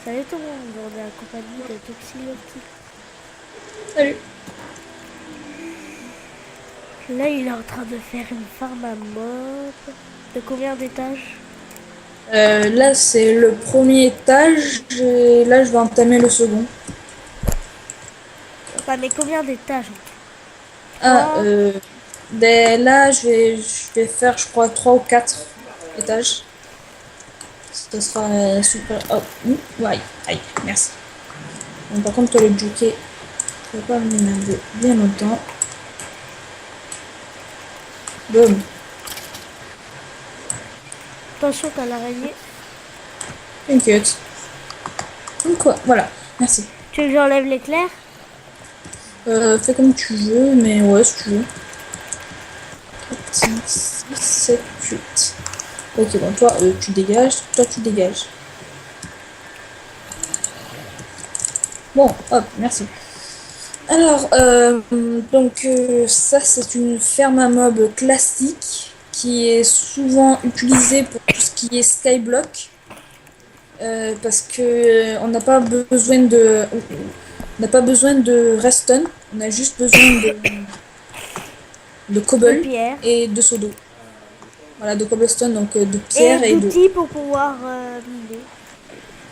Salut tout le monde, on est accompagné de Toxilotti. Salut. Là, il est en train de faire une farm à mob. De combien d'étages? Là, c'est le premier étage et là, je vais entamer le second. Enfin, mais combien d'étages en tout? Ah, 3. là, je vais faire, je crois, 3 ou 4 étages. Ce sera super. Oh, ouais, aïe, merci. Bon, par contre, toi, le jockey, ça va pas m'énerver bien longtemps. Boum. Attention, t'as l'araignée. T'inquiète. Donc, quoi, voilà, merci. Tu veux que j'enlève l'éclair? Fais comme tu veux, mais ouais, si tu veux. 4, 5, 6, 7, 8. Ok, bon, toi, tu dégages. Toi, tu dégages. Bon, hop, merci. Alors, ça, c'est une ferme à mobs classique qui est souvent utilisée pour tout ce qui est skyblock. Parce que on n'a pas besoin de redstone, on a juste besoin de De cobble pierre. et de seau d'eau. Voilà, de cobblestone, donc de Et pierre et d'eau. d'outils pour pouvoir miner.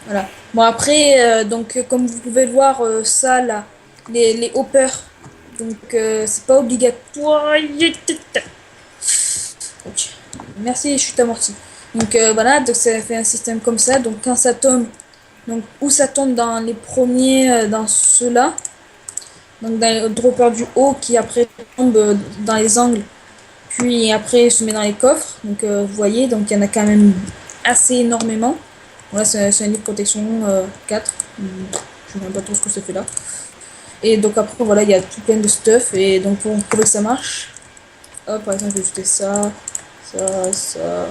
Voilà. Bon après, comme vous pouvez le voir, ça là, les hoppers, donc c'est pas obligatoire. Ok. Merci, je suis amorti. Donc voilà, donc ça fait un système comme ça. Donc quand ça tombe, donc où ça tombe dans les premiers, dans ceux-là, donc dans le dropper du haut qui après tombe dans les angles, puis après se met dans les coffres. Donc vous voyez, donc il y en a quand même assez énormément. Voilà, c'est un lit de protection 4. Je ne sais même pas trop ce que ça fait là. Et donc après, voilà, il y a tout plein de stuff. Et donc pour prouver que ça marche, hop, par exemple, je vais ajouter ça, ça.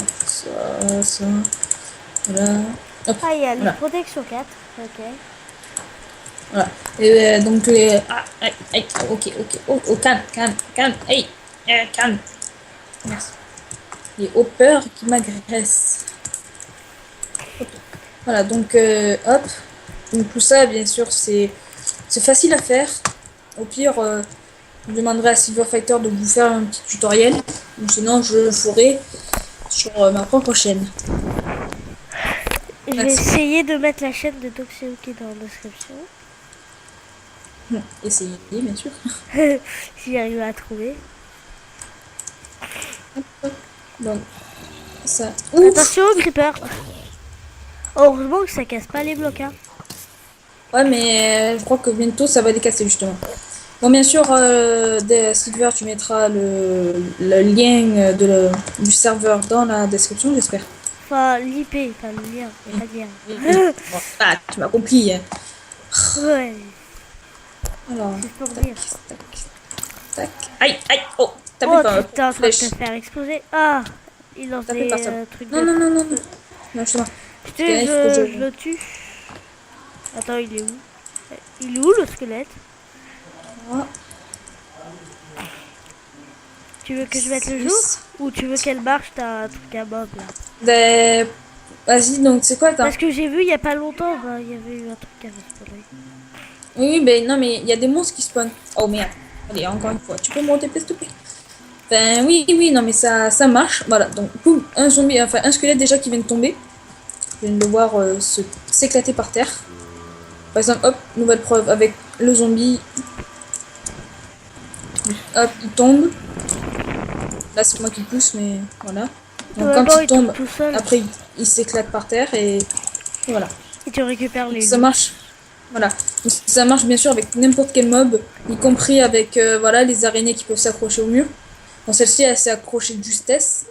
Voilà. Hop, Ah, il y a les voilà. protections 4. Ok. Voilà. Et donc les. Ah, aïe, aïe, ok, ok. Oh, oh, calme, calme, calme. Hey, calme. Merci. Les hoppers qui m'agressent. Ok. Voilà, donc hop. Donc tout ça, bien sûr, c'est facile à faire. Au pire, je demanderai à Silver Fighter de vous faire un petit tutoriel. Ou sinon, je le ferai sur ma propre chaîne. Je vais Merci. essayer de mettre la chaîne de Toxilotti dans la description. Essayez, bien sûr. Si j'arrive à trouver. Donc, ça. Ouf! Attention au creeper. Heureusement que ça casse pas les blocs. Hein. Ouais, mais je crois que bientôt ça va les casser justement. Bon, bien sûr, Silver, tu mettras le lien du serveur dans la description, j'espère. Enfin, l'IP, pas le lien. Il n'y a pas de Oui. lien. Bon, ah, tu m'as compris. Hein. Ouais, Alors, c'est pour tac, dire. tac, tac. Aïe, aïe, oh, Oh, tapez pas t'es en train de te flèche. faire exploser. Ah, il lance Tapez par des ça. trucs Non, de non, non, non, non. feu. Non, justement. Tu Parce que sais, là, il faut que je. je le tue. Attends, il est où? Il est où le squelette? Ah, Tu veux que je mette le jour? 6. Ou tu veux qu'elle marche ta truc à mob là? Des... Vas-y, donc c'est quoi, attends. Parce que j'ai vu il y a pas longtemps, bah, il y avait eu un truc qui avait spawné. Oui, oui, ben non, mais il y a des monstres qui spawnent. Oh merde. Allez, encore une fois. Tu peux monter, s'il te plaît? Enfin, oui, oui, non, mais ça marche. Voilà, donc, boum, un zombie, enfin, un squelette déjà qui vient de tomber. Je viens de le voir s'éclater par terre. Par exemple, hop, nouvelle preuve avec le zombie. Hop, il tombe. Là, c'est moi qui pousse, mais voilà. Donc, quand Normalement, il il tombe tombe, tout seul. après, il s'éclate par terre et voilà. Et tu récupères Donc, les ça loups. marche. Voilà. Donc, ça marche bien sûr avec n'importe quel mob, y compris avec voilà, les araignées qui peuvent s'accrocher au mur. Bon, celle-ci, elle s'est accrochée de justesse.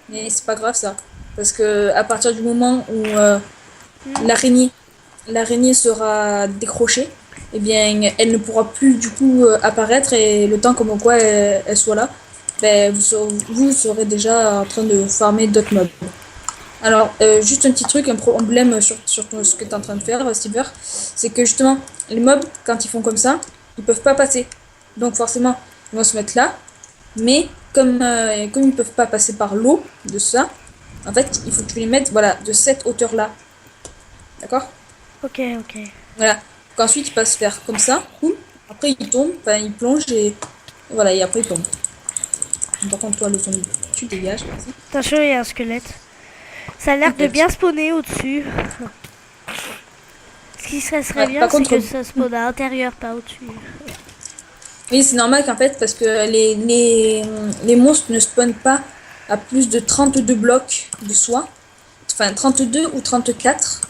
Mais c'est pas grave ça. Parce que à partir du moment où l'araignée l'araignée sera décrochée, eh bien elle ne pourra plus du coup apparaître et le temps comme quoi elle soit là, ben, vous serez déjà en train de farmer d'autres mobs. Alors juste un petit truc, un problème sur ce que tu es en train de faire, Silver, c'est que justement les mobs quand ils font comme ça, ils peuvent pas passer. Donc forcément ils vont se mettre là, mais comme ils peuvent pas passer par l'eau de ça, en fait, il faut que tu les mettes voilà, de cette hauteur-là. D'accord? Ok, ok. Voilà. Donc ensuite, il passe faire comme ça. Boum. Après, il tombe, enfin, il plonge et voilà, et après, il tombe. Par contre, toi, le zombie, tu dégages, vas-y. Attention, il y a un squelette. Ça a l'air de T'inquiète. bien spawner au-dessus. Ce qui serait Ouais, bien, par c'est contre, que ça spawn à l'intérieur, pas au-dessus. oui, c'est normal qu'en fait, parce que les monstres ne spawnent pas à plus de 32 blocs de soi. Enfin, 32 ou 34.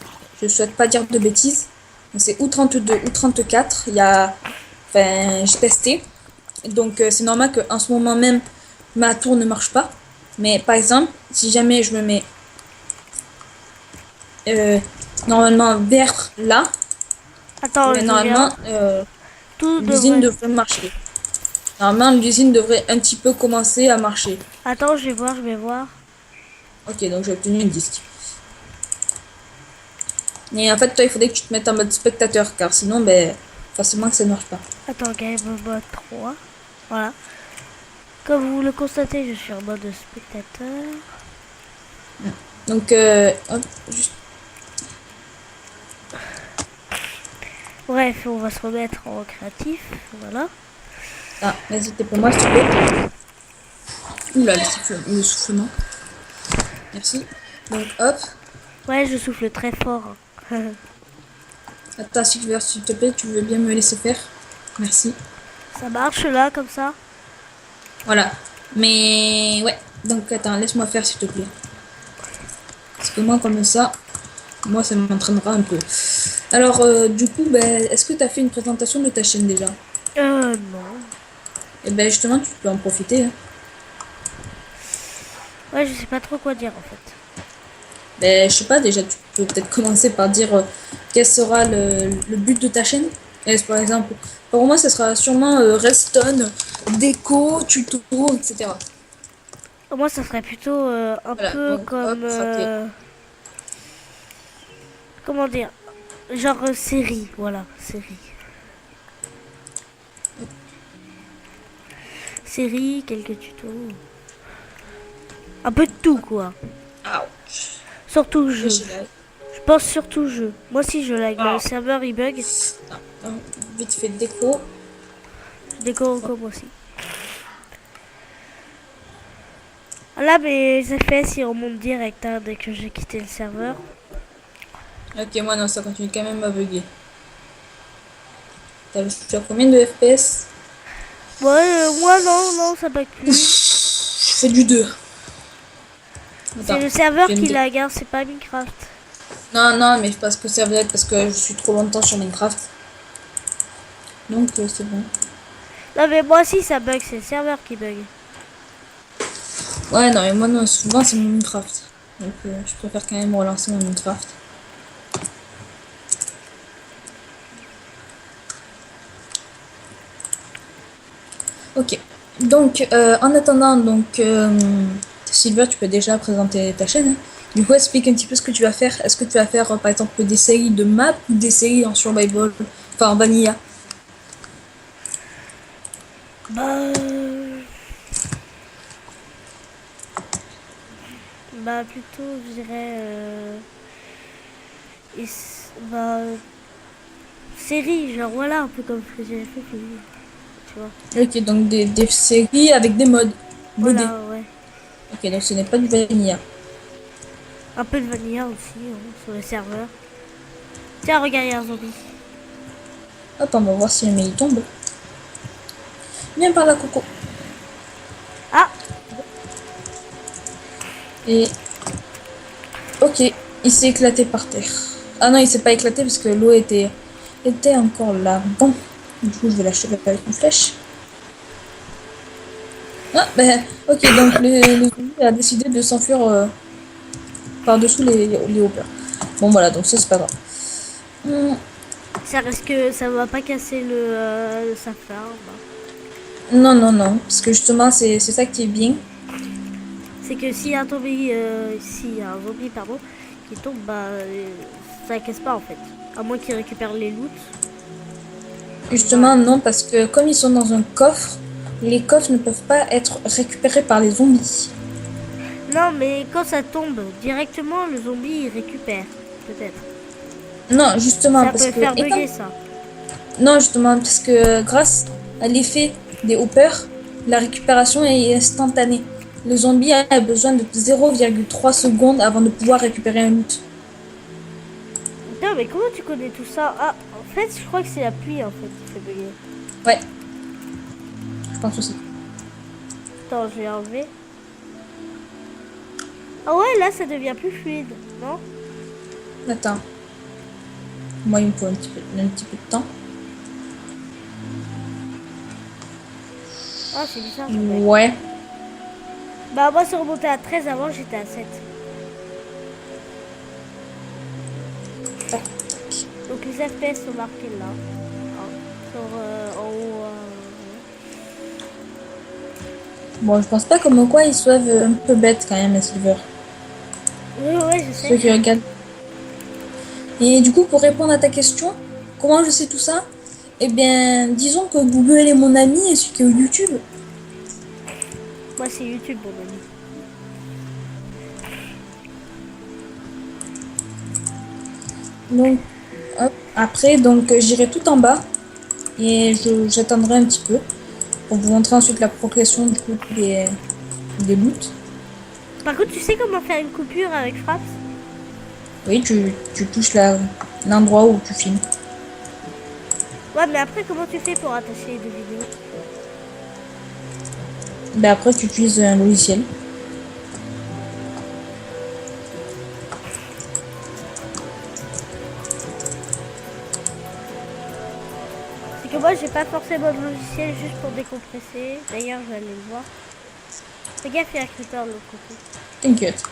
Je souhaite pas dire de bêtises. Donc, c'est ou 32 ou 34. Il y a. Enfin, j'ai testé. Donc, c'est normal qu'en ce moment même, ma tour ne marche pas. Mais par exemple, si jamais je me mets euh, normalement vers là, Attends, mais je normalement, viens. Tout l'usine devrait. devrait marcher. Normalement, l'usine devrait un petit peu commencer à marcher. Attends, je vais voir, je vais voir. Ok, donc j'ai obtenu une disque. Mais en fait, toi, il faudrait que tu te mettes en mode spectateur, car sinon, ben, forcément que ça ne marche pas. Attends, game mode 3. Voilà. Comme vous le constatez, je suis en mode spectateur. Donc, hop, juste. Bref, on va se remettre en créatif. Voilà. Ah, vas-y, t'es pour moi, s'il te plaît. Oula, le soufflement. Merci. Donc, hop. Ouais, je souffle très fort. Attends, s'il te plaît, tu veux bien me laisser faire. Merci. Ça marche là, comme ça? Voilà. Mais, ouais. Donc, attends, laisse-moi faire, s'il te plaît. Parce que moi, comme ça, moi, ça m'entraînera un peu. Alors, du coup, ben, est-ce que tu as fait une présentation de ta chaîne déjà? Non. Et ben, justement, tu peux en profiter. Hein. Ouais, je sais pas trop quoi dire en fait. Ben, je sais pas, déjà, tu peux peut-être commencer par dire quel sera le but de ta chaîne. Et, par exemple, pour moi, ce sera sûrement redstone, déco, tuto, etc. Moi, ça serait plutôt un Voilà, peu donc, hop, comme. raté. Comment dire? Genre série, voilà, série. Série, quelques tutos. Un peu de tout quoi. Ouch. Surtout Et jeu. j'ai la- Je pense surtout jeu. Moi aussi je lag. Le Ah. serveur il bug. Non, vite fait déco. Je décore comme aussi. Là mes FPS ils remontent direct hein, dès que j'ai quitté le serveur. Ok, moi non, ça continue quand même à bugger. Tu as combien de FPS? Ouais, moi non, ça bug plus. Je fais du 2. C'est Attends, le serveur je viens qui de- lag, hein, c'est pas Minecraft. Non, non, mais parce que ça veut être parce que je suis trop longtemps sur Minecraft. Donc, c'est bon. Non mais moi aussi ça bug, c'est le serveur qui bug. Ouais, non, mais moi, non, souvent, c'est mon Minecraft. Donc, je préfère quand même relancer mon Minecraft. Ok. Donc, en attendant, donc, Silver, tu peux déjà présenter ta chaîne. Hein. Du coup, explique un petit peu ce que tu vas faire. Est-ce que tu vas faire, par exemple, des séries de maps ou des séries en survival, enfin en vanilla? Bah... Bah plutôt je dirais... Bah... Série, genre voilà, un peu comme ce que j'ai fait, tu vois. Ok, donc des séries avec des modes modés. Voilà, ouais. Ok, donc ce n'est pas du vanilla. Un peu de vanilla aussi, hein, sur le serveur. Tiens, regarde, il y a un zombie. Hop, on va voir si jamais il tombe. Viens par là, Coco. Ah, Et... Ok, il s'est éclaté par terre. Ah non, il s'est pas éclaté parce que l'eau était encore là. Bon, du coup, je vais lâcher avec une flèche. Ah, ben, ok, donc le zombie a décidé de s'enfuir par-dessous les hauteurs. Bon, voilà, donc ça, c'est pas grave. ça risque, ça va pas casser sa farm. Non, non, non, parce que justement, c'est ça qui est bien. C'est que s'il y a un zombie, pardon, qui tombe, bah, ça casse pas en fait. À moins qu'il récupère les loots. Justement, non, parce que comme ils sont dans un coffre, les coffres ne peuvent pas être récupérés par les zombies. Non, mais quand ça tombe directement, le zombie il récupère, peut-être. Non, justement, Ça parce peut que... faire bugger ça. Non, justement, parce que grâce à l'effet des hoppers, la récupération est instantanée. Le zombie a besoin de 0,3 secondes avant de pouvoir récupérer un loot. Putain, mais comment tu connais tout ça? Ah, en fait, je crois que c'est la pluie en fait qui fait bugger. Ouais. Je pense aussi. Attends, je vais enlever. Ah ouais, là ça devient plus fluide, non? Attends. Moi, il me faut un petit peu de temps. Ah, c'est bizarre. ce mec. Ouais. Bah, moi, c'est remonté à 13 avant, j'étais à 7. Tac. Donc, les FPS sont marqués là. Ah, sur, en haut. Bon, je pense pas comme quoi ils soient un peu bêtes quand même, les Silver. Ouais, je Ceux sais. qui regardent. Et du coup, pour répondre à ta question, comment je sais tout ça? Eh bien, disons que Google est mon ami ainsi que YouTube. Moi, c'est YouTube, mon ami. Donc, hop. Après, donc j'irai tout en bas et j'attendrai un petit peu pour vous montrer ensuite la progression du coup des loots. Par contre, tu sais comment faire une coupure avec Fraps? Oui, tu touches l'endroit où tu filmes. Ouais, mais après, comment tu fais pour attacher les deux vidéos? Ben après, tu utilises un logiciel. C'est que moi, j'ai pas forcément de logiciel juste pour décompresser. D'ailleurs, je vais aller le voir. Fais gaffe, il y a un creeper de l'autre côté. T'inquiète.